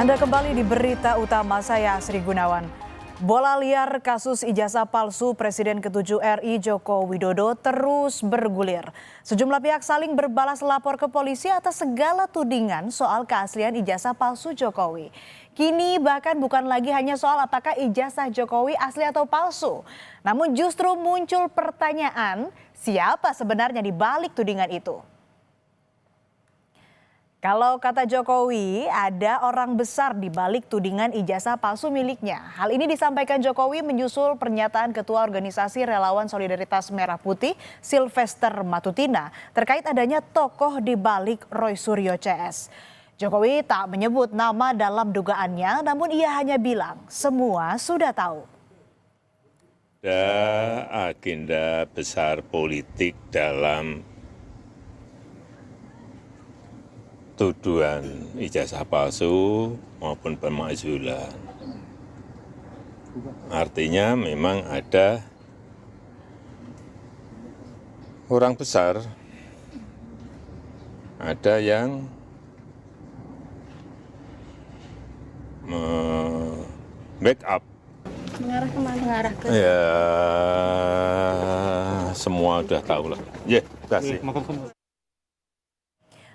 Anda kembali di berita utama, saya Sri Gunawan. Bola liar kasus ijazah palsu Presiden ke-7 RI Joko Widodo terus bergulir. Sejumlah pihak saling berbalas lapor ke polisi atas segala tudingan soal keaslian ijazah palsu Jokowi. Kini bahkan bukan lagi hanya soal apakah ijazah Jokowi asli atau palsu. Namun justru muncul pertanyaan, siapa sebenarnya di balik tudingan itu? Kalau kata Jokowi, ada orang besar di balik tudingan ijazah palsu miliknya. Hal ini disampaikan Jokowi menyusul pernyataan Ketua Organisasi Relawan Solidaritas Merah Putih, Sylvester Matutina, terkait adanya tokoh di balik Roy Suryo CS. Jokowi tak menyebut nama dalam dugaannya, namun ia hanya bilang semua sudah tahu. Ada agenda besar politik dalam tuduhan ijazah palsu maupun pemakzulan. Artinya memang ada orang besar, ada yang backup. Mengarah kemana? Mengarah ke Ya, semua udah tahu lah. Ya, kasih.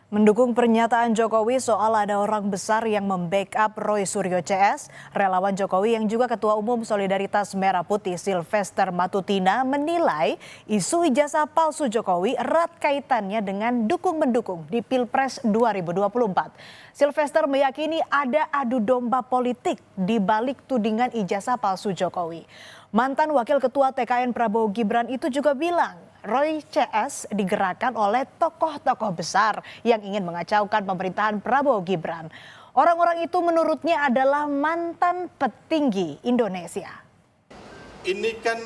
Mendukung pernyataan Jokowi soal ada orang besar yang membackup Roy Suryo CS, relawan Jokowi yang juga Ketua Umum Solidaritas Merah Putih Sylvester Matutina menilai isu ijazah palsu Jokowi erat kaitannya dengan dukung-mendukung di Pilpres 2024. Sylvester meyakini ada adu domba politik di balik tudingan ijazah palsu Jokowi. Mantan Wakil Ketua TKN Prabowo Gibran itu juga bilang, Roy CS digerakkan oleh tokoh-tokoh besar yang ingin mengacaukan pemerintahan Prabowo Gibran. Orang-orang itu menurutnya adalah mantan petinggi Indonesia. Ini kan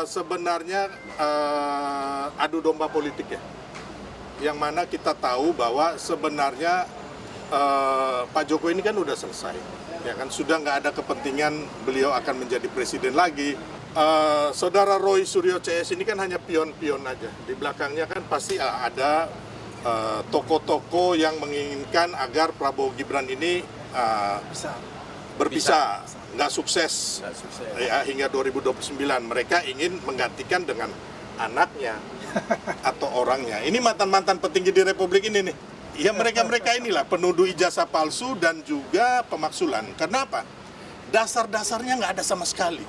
sebenarnya adu domba politik ya. Yang mana kita tahu bahwa sebenarnya Pak Jokowi ini kan udah selesai. Ya kan, sudah nggak ada kepentingan beliau akan menjadi presiden lagi. Saudara Roy Suryo CS ini kan hanya pion-pion aja. Di belakangnya kan pasti ada tokoh-tokoh yang menginginkan agar Prabowo Gibran ini berpisah, nggak sukses ya, hingga 2029. Mereka ingin menggantikan dengan anaknya atau orangnya. Ini mantan-mantan petinggi di Republik ini nih. Ya mereka-mereka inilah penuduh ijazah palsu dan juga pemaksulan. Kenapa? Dasar-dasarnya nggak ada sama sekali.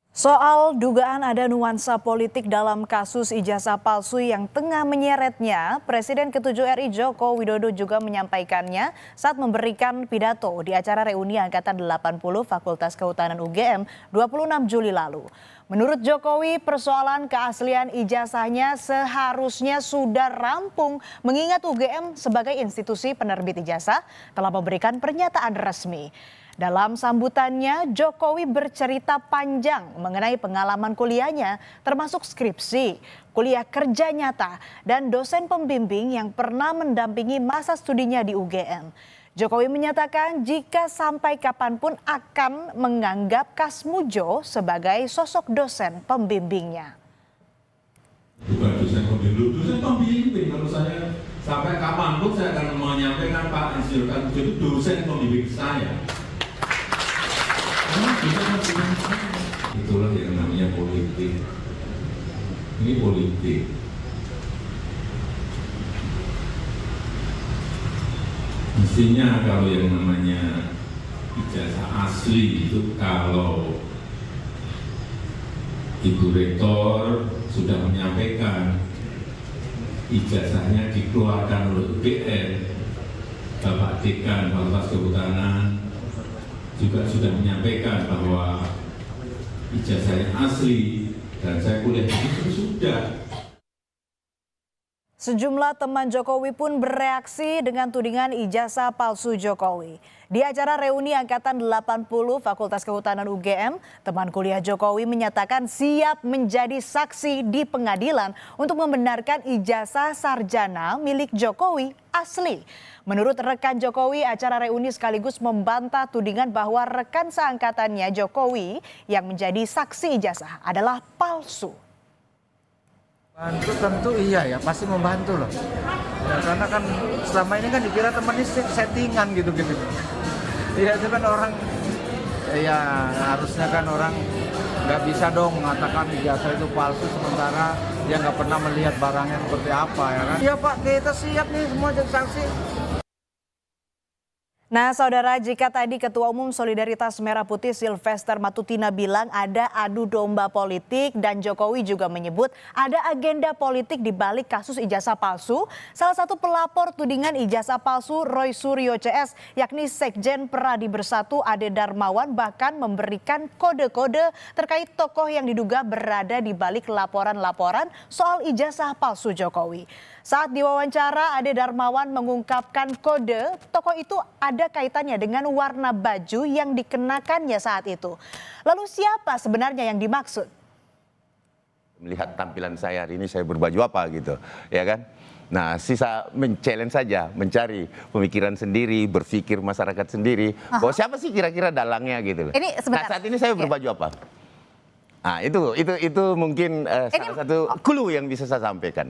Soal dugaan ada nuansa politik dalam kasus ijazah palsu yang tengah menyeretnya, Presiden ke-7 RI Joko Widodo juga menyampaikannya saat memberikan pidato di acara reuni Angkatan 80 Fakultas Kehutanan UGM 26 Juli lalu. Menurut Jokowi, persoalan keaslian ijazahnya seharusnya sudah rampung mengingat UGM sebagai institusi penerbit ijazah telah memberikan pernyataan resmi. Dalam sambutannya, Jokowi bercerita panjang mengenai pengalaman kuliahnya, termasuk skripsi, kuliah kerja nyata, dan dosen pembimbing yang pernah mendampingi masa studinya di UGM. Jokowi menyatakan jika sampai kapanpun akan menganggap Kasmujo sebagai sosok dosen pembimbingnya. Bukan dosen pembimbing, dosen pembimbing. Kalau saya sampai kapanpun saya akan menyampaikan Pak Insinyur Kasmujo itu dosen pembimbing saya. Itulah yang namanya politik. Ini politik. Mestinya kalau yang namanya ijazah asli itu kalau Ibu Rektor sudah menyampaikan ijazahnya dikeluarkan oleh UGM, Bapak Dekan Fakultas Kehutanan juga sudah menyampaikan bahwa ijazahnya asli dan saya kuliah di situ sudah. Sejumlah teman Jokowi pun bereaksi dengan tudingan ijazah palsu Jokowi. Di acara reuni Angkatan 80 Fakultas Kehutanan UGM, teman kuliah Jokowi menyatakan siap menjadi saksi di pengadilan untuk membenarkan ijazah sarjana milik Jokowi asli. Menurut rekan Jokowi, acara reuni sekaligus membantah tudingan bahwa rekan seangkatannya Jokowi yang menjadi saksi ijazah adalah palsu. Bantu tentu iya ya, pasti membantu loh. Ya, karena kan selama ini kan dikira teman ini settingan gitu-gitu. Ya itu kan orang, ya harusnya kan orang nggak bisa dong mengatakan ijazah itu palsu sementara dia nggak pernah melihat barangnya seperti apa ya kan. Iya Pak, kita siap nih semua jadi saksi. Nah, saudara, jika tadi Ketua Umum Solidaritas Merah Putih Sylvester Matutina bilang ada adu domba politik dan Jokowi juga menyebut ada agenda politik di balik kasus ijazah palsu, salah satu pelapor tudingan ijazah palsu Roy Suryo CS yakni Sekjen Peradi Bersatu Ade Darmawan bahkan memberikan kode-kode terkait tokoh yang diduga berada di balik laporan-laporan soal ijazah palsu Jokowi. Saat diwawancara, Ade Darmawan mengungkapkan kode tokoh itu ada kaitannya dengan warna baju yang dikenakannya saat itu. Lalu siapa sebenarnya yang dimaksud? Melihat tampilan saya hari ini saya berbaju apa gitu, ya kan? Nah, sisa men-challenge saja, mencari pemikiran sendiri, berpikir masyarakat sendiri. Bahwa siapa sih kira-kira dalangnya gitu loh. Nah, saat ini saya berbaju apa? Nah, itu mungkin salah satu clue yang bisa saya sampaikan.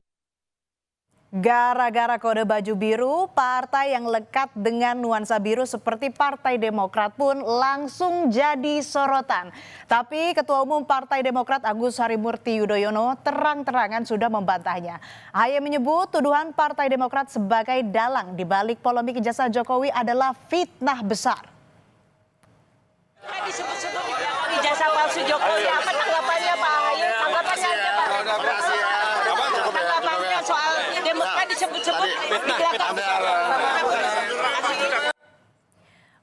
Gara-gara kode baju biru, partai yang lekat dengan nuansa biru seperti Partai Demokrat pun langsung jadi sorotan. Tapi Ketua Umum Partai Demokrat Agus Harimurti Yudhoyono terang-terangan sudah membantahnya. AHY menyebut tuduhan Partai Demokrat sebagai dalang di balik polemik ijazah Jokowi adalah fitnah besar. Disebut-sebut ijazah palsu Jokowi, apa tanggapannya Pak AHY? Tanggapannya aja Pak. Tanggapannya soal Demokrat disebut-sebut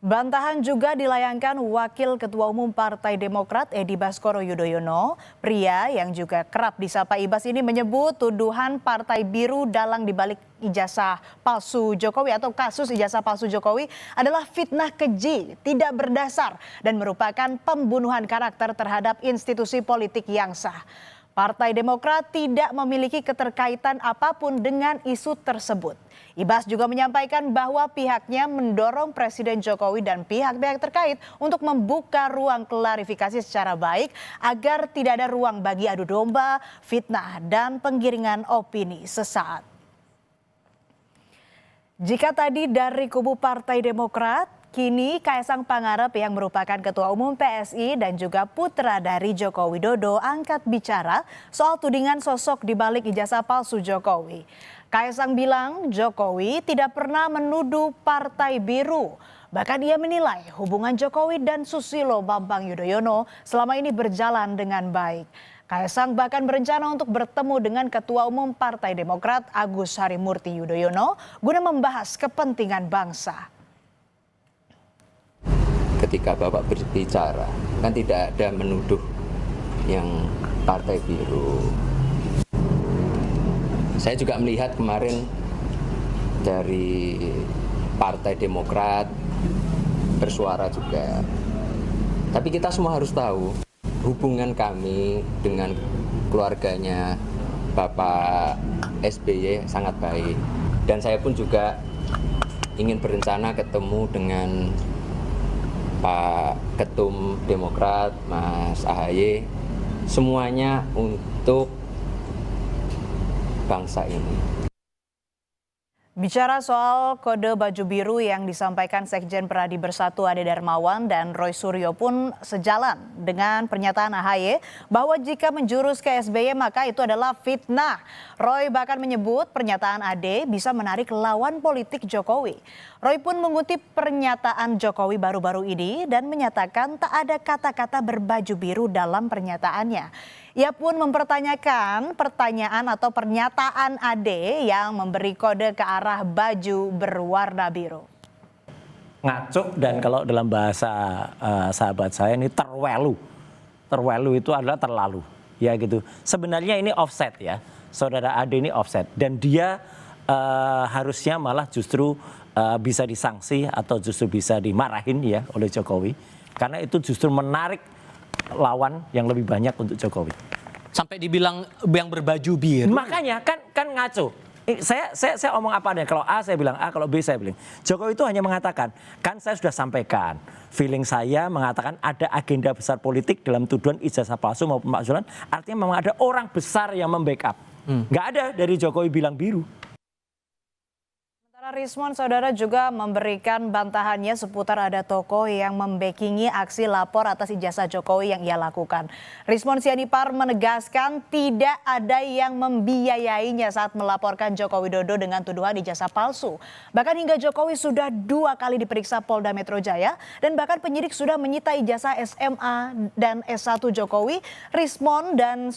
Bantahan juga dilayangkan Wakil Ketua Umum Partai Demokrat Edi Baskoro Yudhoyono. Pria yang juga kerap disapa Ibas ini menyebut tuduhan Partai Biru dalang dibalik ijazah palsu Jokowi atau kasus ijazah palsu Jokowi adalah fitnah keji, tidak berdasar dan merupakan pembunuhan karakter terhadap institusi politik yang sah. Partai Demokrat tidak memiliki keterkaitan apapun dengan isu tersebut. Ibas juga menyampaikan bahwa pihaknya mendorong Presiden Jokowi dan pihak-pihak terkait untuk membuka ruang klarifikasi secara baik agar tidak ada ruang bagi adu domba, fitnah, dan penggiringan opini sesaat. Jika tadi dari kubu Partai Demokrat, kini Kaisang Pangarep yang merupakan Ketua Umum PSI dan juga putra dari Joko Widodo angkat bicara soal tudingan sosok di balik ijazah palsu Jokowi. Kaisang bilang Jokowi tidak pernah menuduh Partai Biru. Bahkan ia menilai hubungan Jokowi dan Susilo Bambang Yudhoyono selama ini berjalan dengan baik. Kaisang bahkan berencana untuk bertemu dengan Ketua Umum Partai Demokrat Agus Harimurti Yudhoyono guna membahas kepentingan bangsa. Ketika Bapak berbicara, kan tidak ada menuduh yang Partai Biru. Saya juga melihat kemarin dari Partai Demokrat bersuara juga. Tapi kita semua harus tahu hubungan kami dengan keluarganya Bapak SBY sangat baik. Dan saya pun juga ingin berencana ketemu dengan Pak Ketum Demokrat, Mas AHY, semuanya untuk bangsa ini. Bicara soal kode baju biru yang disampaikan Sekjen Peradi Bersatu Ade Darmawan dan Roy Suryo pun sejalan dengan pernyataan AHY bahwa jika menjurus ke SBY maka itu adalah fitnah. Roy bahkan menyebut pernyataan Ade bisa menarik lawan politik Jokowi. Roy pun mengutip pernyataan Jokowi baru-baru ini dan menyatakan tak ada kata-kata berbaju biru dalam pernyataannya. Ia pun mempertanyakan pertanyaan atau pernyataan Ade yang memberi kode ke arah baju berwarna biru. Ngaco dan kalau dalam bahasa sahabat saya ini terwelu. Terwelu itu adalah terlalu. Ya gitu. Sebenarnya ini offset ya. Saudara Ade ini offset. Dan dia harusnya malah justru bisa disanksi atau justru bisa dimarahin ya oleh Jokowi. Karena itu justru menarik lawan yang lebih banyak untuk Jokowi. Sampai dibilang yang berbaju biru. Makanya kan ngaco. Saya omong apa adanya. Kalau A saya bilang A, kalau B saya bilang. Jokowi itu hanya mengatakan, kan saya sudah sampaikan. Feeling saya mengatakan ada agenda besar politik dalam tuduhan ijazah palsu maupun pemakzulan. Artinya memang ada orang besar yang membackup. Nggak ada dari Jokowi bilang biru. Rismon, saudara, juga memberikan bantahannya seputar ada toko yang membackingi aksi lapor atas ijazah Jokowi yang ia lakukan. Rismon Sianipar menegaskan tidak ada yang membiayainya saat melaporkan Joko Widodo dengan tuduhan ijazah palsu. Bahkan hingga Jokowi sudah 2 kali diperiksa Polda Metro Jaya dan bahkan penyidik sudah menyita ijazah SMA dan S1 Jokowi. Rismon dan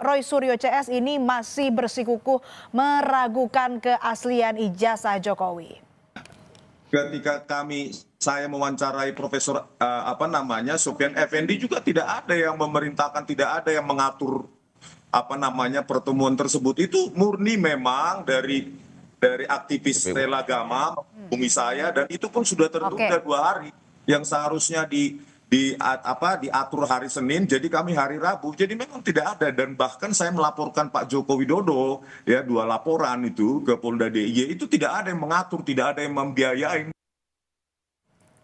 Roy Suryo CS ini masih bersikukuh meragukan keaslian ijazah Jokowi. Ketika saya mewawancarai Profesor Sufyan Effendi juga tidak ada yang memerintahkan, tidak ada yang mengatur pertemuan tersebut. Itu murni memang dari aktivis Stella Gama menghubungi saya, dan itu pun sudah tertunda 2 hari yang seharusnya diatur hari Senin, jadi kami hari Rabu. Jadi memang tidak ada, dan bahkan saya melaporkan Pak Joko Widodo ya 2 laporan itu ke Polda DIY, itu tidak ada yang mengatur, tidak ada yang membiayai.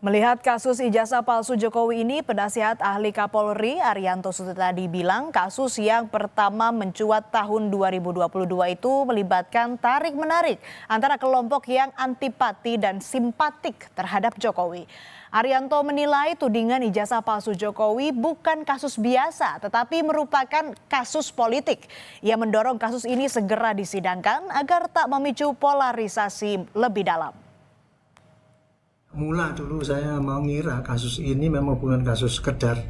Melihat kasus ijazah palsu Jokowi ini, penasihat ahli Kapolri Arianto Sutitadi bilang kasus yang pertama mencuat tahun 2022 itu melibatkan tarik-menarik antara kelompok yang antipati dan simpatik terhadap Jokowi. Arianto menilai tudingan ijazah palsu Jokowi bukan kasus biasa, tetapi merupakan kasus politik. Ia mendorong kasus ini segera disidangkan agar tak memicu polarisasi lebih dalam. Mula dulu saya mengira kasus ini memang bukan kasus sekedar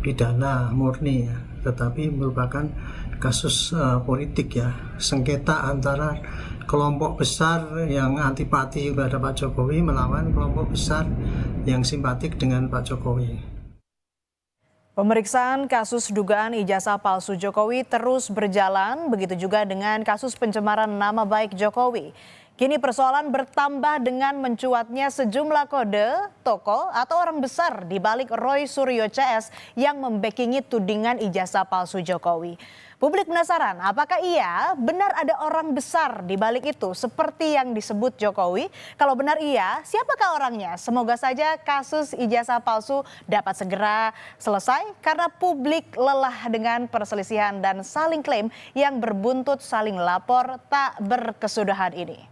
pidana murni ya, tetapi merupakan kasus politik ya, sengketa antara kelompok besar yang antipati kepada Pak Jokowi melawan kelompok besar yang simpatik dengan Pak Jokowi. Pemeriksaan kasus dugaan ijazah palsu Jokowi terus berjalan, begitu juga dengan kasus pencemaran nama baik Jokowi. Kini persoalan bertambah dengan mencuatnya sejumlah kode, toko, atau orang besar di balik Roy Suryo CS yang membackingi tudingan ijazah palsu Jokowi. Publik penasaran apakah benar ada orang besar di balik itu seperti yang disebut Jokowi? Kalau benar iya, siapakah orangnya? Semoga saja kasus ijazah palsu dapat segera selesai karena publik lelah dengan perselisihan dan saling klaim yang berbuntut saling lapor tak berkesudahan ini.